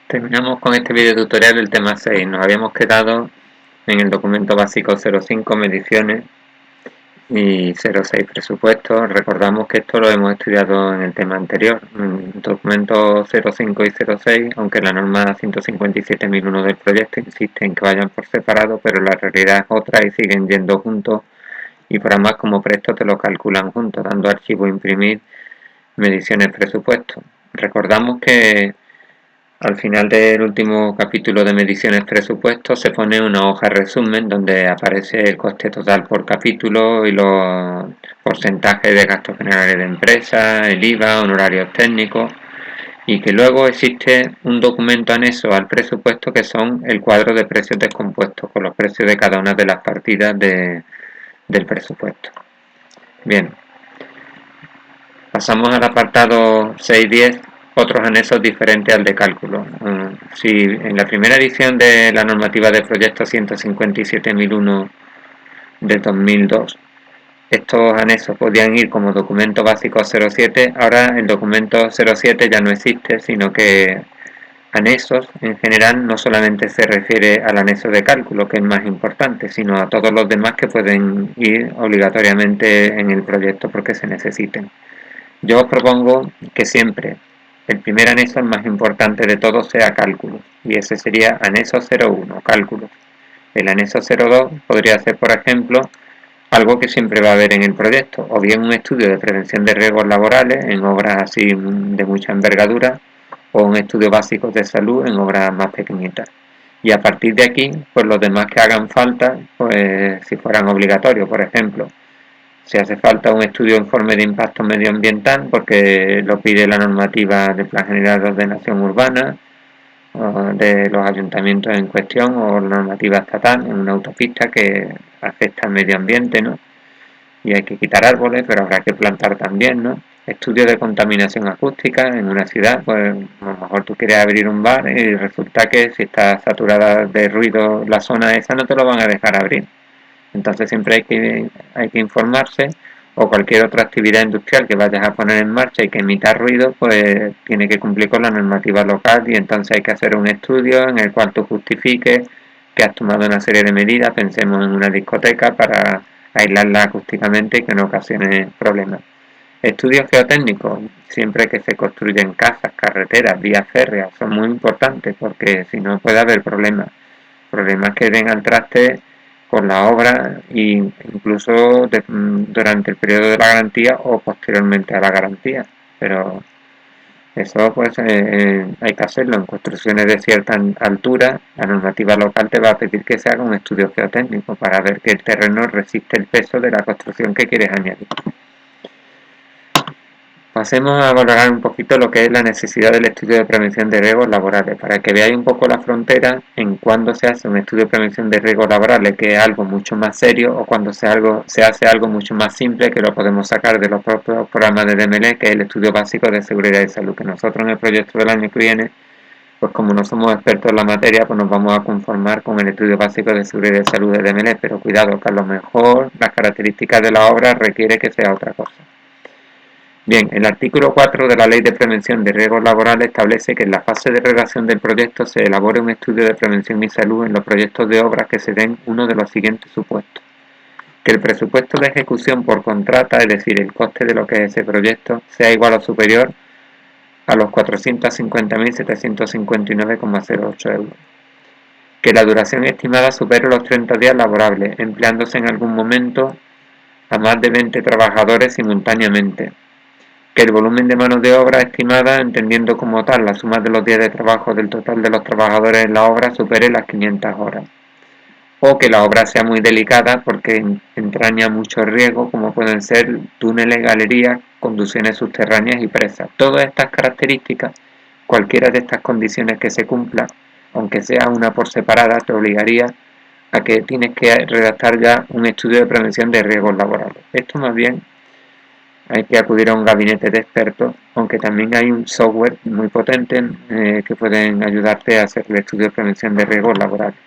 Terminamos con este video tutorial el tema 6. Nos habíamos quedado en el documento básico 05 mediciones y 06 presupuestos. Recordamos que esto lo hemos estudiado en el tema anterior. En el documento 05 y 06, aunque la norma 157.001 del proyecto insiste en que vayan por separado, pero la realidad es otra y siguen yendo juntos, y por más como presto te lo calculan juntos, dando archivo imprimir mediciones presupuestos. Recordamos que al final del último capítulo de mediciones presupuestos se pone una hoja resumen donde aparece el coste total por capítulo y los porcentajes de gastos generales de empresa, el IVA, honorarios técnicos, y que luego existe un documento anexo al presupuesto que son el cuadro de precios descompuestos con los precios de cada una de las partidas del presupuesto. Bien, pasamos al apartado 6.10, otros anexos diferentes al de cálculo. Si en la primera edición de la normativa de proyecto 157.001 de 2002 estos anexos podían ir como documento básico 07, ahora el documento 07 ya no existe, sino que anexos en general no solamente se refiere al anexo de cálculo, que es más importante, sino a todos los demás que pueden ir obligatoriamente en el proyecto porque se necesiten. Yo os propongo que siempre el primer anexo, el más importante de todos, sea cálculos, y ese sería anexo 01, cálculos. El anexo 02 podría ser, por ejemplo, algo que siempre va a haber en el proyecto, o bien un estudio de prevención de riesgos laborales en obras así de mucha envergadura, o un estudio básico de salud en obras más pequeñitas. Y a partir de aquí, pues los demás que hagan falta, pues si fueran obligatorios, por ejemplo, si hace falta un estudio en informe de impacto medioambiental, porque lo pide la normativa del Plan General de Ordenación Urbana, de los ayuntamientos en cuestión, o la normativa estatal en una autopista que afecta al medio ambiente, ¿no? Y hay que quitar árboles, pero habrá que plantar también, ¿no? Estudio de contaminación acústica en una ciudad, pues a lo mejor tú quieres abrir un bar y resulta que si está saturada de ruido la zona esa no te lo van a dejar abrir. Entonces siempre hay que informarse, o cualquier otra actividad industrial que vayas a poner en marcha y que emita ruido, pues tiene que cumplir con la normativa local, y entonces hay que hacer un estudio en el cual tú justifiques que has tomado una serie de medidas. Pensemos en una discoteca para aislarla acústicamente y que no ocasione problemas. Estudios geotécnicos, siempre que se construyen casas, carreteras, vías férreas, son muy importantes porque si no puede haber problemas que den al traste con la obra, e incluso durante el periodo de la garantía o posteriormente a la garantía. Pero eso pues hay que hacerlo en construcciones de cierta altura. La normativa local te va a pedir que se haga un estudio geotécnico para ver que el terreno resiste el peso de la construcción que quieres añadir. Pasemos a valorar un poquito lo que es la necesidad del estudio de prevención de riesgos laborales, para que veáis un poco la frontera en cuando se hace un estudio de prevención de riesgos laborales, que es algo mucho más serio, o cuando se hace algo mucho más simple, que lo podemos sacar de los propios programas de DMLE, que es el estudio básico de seguridad y salud, que nosotros en el proyecto del año que viene, pues como no somos expertos en la materia, pues nos vamos a conformar con el estudio básico de seguridad y salud de DMLE, pero cuidado, que a lo mejor las características de la obra requiere que sea otra cosa. Bien, el artículo 4 de la Ley de Prevención de Riesgos Laborales establece que en la fase de redacción del proyecto se elabore un estudio de prevención y salud en los proyectos de obras que se den uno de los siguientes supuestos: que el presupuesto de ejecución por contrata, es decir, el coste de lo que es ese proyecto, sea igual o superior a los 450.759,08 euros. Que la duración estimada supere los 30 días laborables, empleándose en algún momento a más de 20 trabajadores simultáneamente. Que el volumen de mano de obra estimada, entendiendo como tal la suma de los días de trabajo del total de los trabajadores en la obra, supere las 500 horas. O que la obra sea muy delicada porque entraña muchos riesgos, como pueden ser túneles, galerías, conducciones subterráneas y presas. Todas estas características, cualquiera de estas condiciones que se cumpla, aunque sea una por separada, te obligaría a que tienes que redactar ya un estudio de prevención de riesgos laborales. Esto más bien hay que acudir a un gabinete de expertos, aunque también hay un software muy potente que pueden ayudarte a hacer el estudio de prevención de riesgos laborales.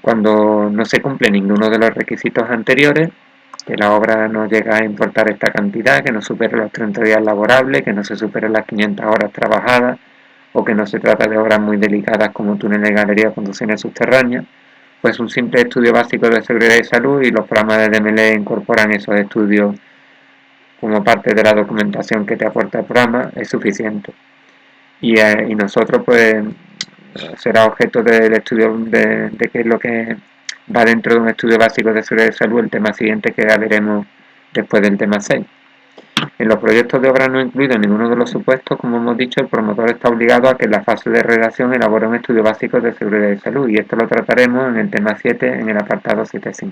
Cuando no se cumple ninguno de los requisitos anteriores, que la obra no llega a importar esta cantidad, que no supere los 30 días laborables, que no se superen las 500 horas trabajadas, o que no se trata de obras muy delicadas como túneles, galerías o conducciones subterráneas, pues un simple estudio básico de seguridad y salud y los programas de DML incorporan esos estudios como parte de la documentación que te aporta el programa, es suficiente. Y nosotros pues será objeto del estudio de qué es lo que va dentro de un estudio básico de seguridad y salud, el tema siguiente que ya veremos después del tema 6. En los proyectos de obra no incluidos en ninguno de los supuestos, como hemos dicho, el promotor está obligado a que en la fase de redacción elabore un estudio básico de seguridad y salud, y esto lo trataremos en el tema 7, en el apartado 7.5.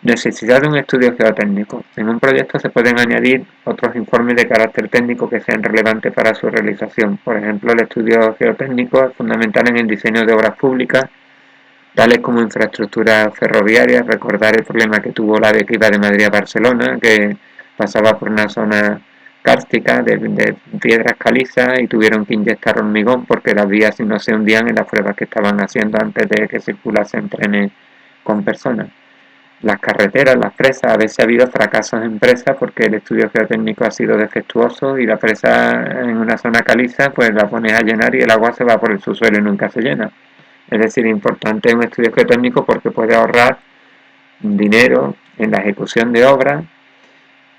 Necesidad de un estudio geotécnico. En un proyecto se pueden añadir otros informes de carácter técnico que sean relevantes para su realización. Por ejemplo, el estudio geotécnico es fundamental en el diseño de obras públicas, tales como infraestructuras ferroviarias. Recordar el problema que tuvo la que iba de Madrid a Barcelona, que pasaba por una zona kárstica de piedras calizas y tuvieron que inyectar hormigón porque las vías no se hundían en las pruebas que estaban haciendo antes de que circulasen trenes con personas. Las carreteras, las presas, a veces ha habido fracasos en presas porque el estudio geotécnico ha sido defectuoso y la presa en una zona caliza pues la pones a llenar y el agua se va por el subsuelo y nunca se llena. Es decir, importante un estudio geotécnico porque puede ahorrar dinero en la ejecución de obras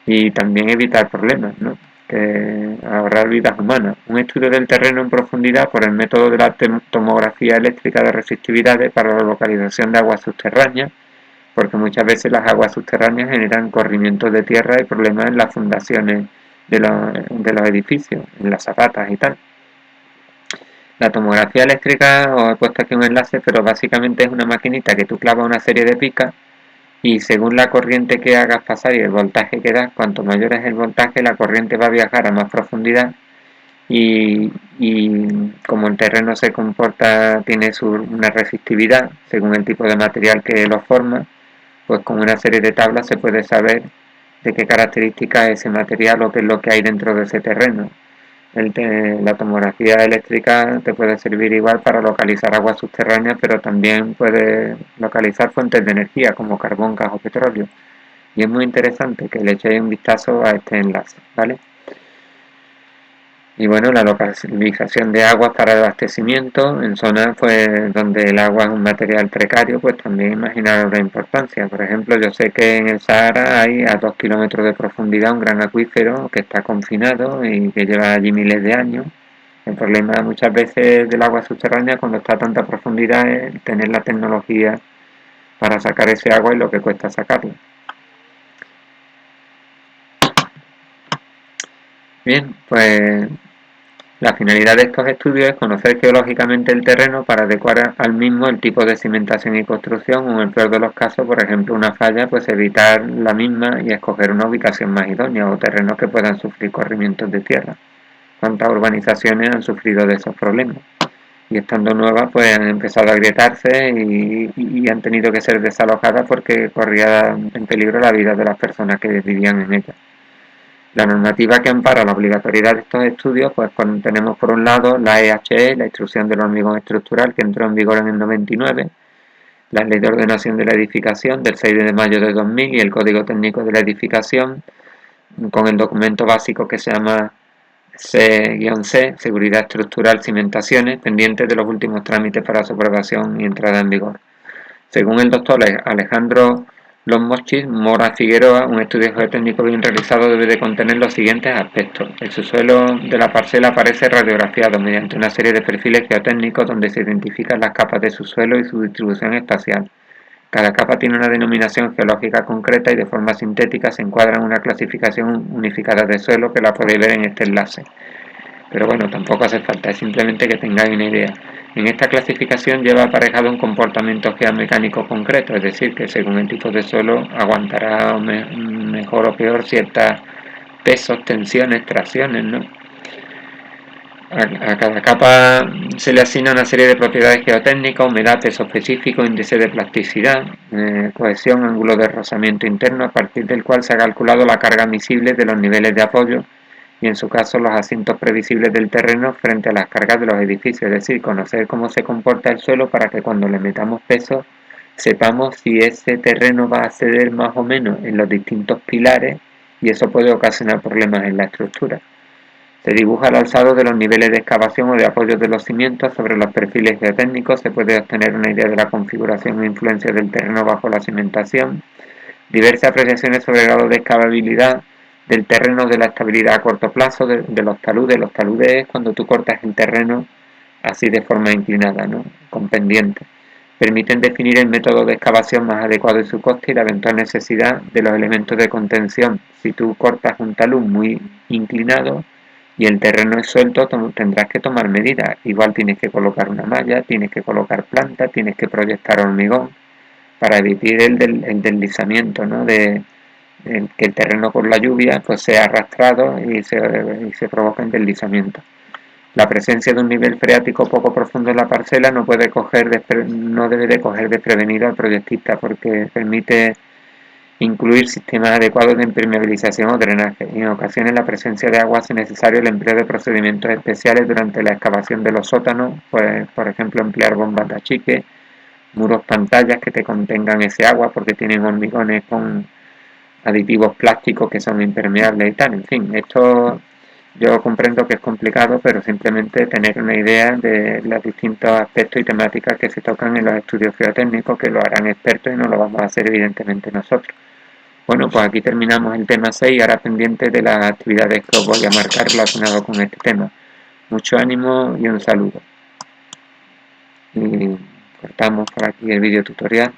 y también evitar problemas, ¿no? Que ahorrar vidas humanas. Un estudio del terreno en profundidad por el método de la tomografía eléctrica de resistividades para la localización de aguas subterráneas, porque muchas veces las aguas subterráneas generan corrimientos de tierra y problemas en las fundaciones de los edificios, en las zapatas y tal. La tomografía eléctrica, os he puesto aquí un enlace, pero básicamente es una maquinita que tú clavas una serie de picas y según la corriente que hagas pasar y el voltaje que das, cuanto mayor es el voltaje, la corriente va a viajar a más profundidad y como el terreno se comporta, tiene una resistividad según el tipo de material que lo forma, pues con una serie de tablas se puede saber de qué características es ese material o qué es lo que hay dentro de ese terreno. La tomografía eléctrica te puede servir igual para localizar aguas subterráneas, pero también puede localizar fuentes de energía como carbón, gas o petróleo. Y es muy interesante que le echéis un vistazo a este enlace, ¿vale? Y bueno, la localización de aguas para el abastecimiento en zonas pues donde el agua es un material precario, pues también imaginaros la importancia. Por ejemplo, yo sé que en el Sahara hay a 2 kilómetros de profundidad un gran acuífero que está confinado y que lleva allí miles de años. El problema muchas veces del agua subterránea cuando está a tanta profundidad es tener la tecnología para sacar ese agua y lo que cuesta sacarla. Bien, pues la finalidad de estos estudios es conocer geológicamente el terreno para adecuar al mismo el tipo de cimentación y construcción, o en el peor de los casos, por ejemplo, una falla, pues evitar la misma y escoger una ubicación más idónea o terrenos que puedan sufrir corrimientos de tierra. ¿Cuántas urbanizaciones han sufrido de esos problemas? Y estando nuevas, pues han empezado a agrietarse y han tenido que ser desalojadas porque corría en peligro la vida de las personas que vivían en ellas. La normativa que ampara la obligatoriedad de estos estudios, pues tenemos por un lado la EHE, la Instrucción del Hormigón Estructural, que entró en vigor en el 99, la Ley de Ordenación de la Edificación del 6 de mayo de 2000 y el Código Técnico de la Edificación, con el documento básico que se llama C-C, Seguridad Estructural Cimentaciones, pendientes de los últimos trámites para su aprobación y entrada en vigor. Según el doctor Alejandro Lommochis Mora Figueroa, un estudio geotécnico bien realizado debe de contener los siguientes aspectos. El subsuelo de la parcela aparece radiografiado mediante una serie de perfiles geotécnicos donde se identifican las capas de subsuelo y su distribución espacial. Cada capa tiene una denominación geológica concreta y de forma sintética se encuadra en una clasificación unificada de suelo que la podéis ver en este enlace. Pero bueno, tampoco hace falta, es simplemente que tengáis una idea. En esta clasificación lleva aparejado un comportamiento geomecánico concreto, es decir, que según el tipo de suelo aguantará mejor o peor ciertos pesos, tensiones, tracciones, ¿no? A cada capa se le asigna una serie de propiedades geotécnicas, humedad, peso específico, índice de plasticidad, cohesión, ángulo de rozamiento interno, a partir del cual se ha calculado la carga admisible de los niveles de apoyo y en su caso los asientos previsibles del terreno frente a las cargas de los edificios, es decir, conocer cómo se comporta el suelo para que cuando le metamos peso sepamos si ese terreno va a ceder más o menos en los distintos pilares y eso puede ocasionar problemas en la estructura. Se dibuja el alzado de los niveles de excavación o de apoyo de los cimientos sobre los perfiles geotécnicos. Se puede obtener una idea de la configuración e influencia del terreno bajo la cimentación. Diversas apreciaciones sobre el grado de excavabilidad del terreno, de la estabilidad a corto plazo, de los taludes. Los taludes es cuando tú cortas el terreno así de forma inclinada, ¿no? Con pendiente. Permiten definir el método de excavación más adecuado y su coste y la eventual necesidad de los elementos de contención. Si tú cortas un talud muy inclinado y el terreno es suelto, tendrás que tomar medidas. Igual tienes que colocar una malla, tienes que colocar planta, tienes que proyectar hormigón para evitar el deslizamiento, ¿no? Que el terreno por la lluvia pues sea arrastrado y se provoque el deslizamiento. La presencia de un nivel freático poco profundo en la parcela no debe de coger desprevenido al proyectista, porque permite incluir sistemas adecuados de impermeabilización o drenaje. En ocasiones la presencia de agua hace necesario el empleo de procedimientos especiales durante la excavación de los sótanos, pues por ejemplo emplear bombas de achique, muros pantallas que te contengan ese agua porque tienen hormigones con aditivos plásticos que son impermeables y tal. En fin, esto yo comprendo que es complicado, pero simplemente tener una idea de los distintos aspectos y temáticas que se tocan en los estudios geotécnicos, que lo harán expertos y no lo vamos a hacer evidentemente nosotros. Bueno, pues aquí terminamos el tema 6, ahora pendiente de las actividades que os voy a marcar relacionadas con este tema. Mucho ánimo y un saludo. Y cortamos por aquí el vídeo tutorial.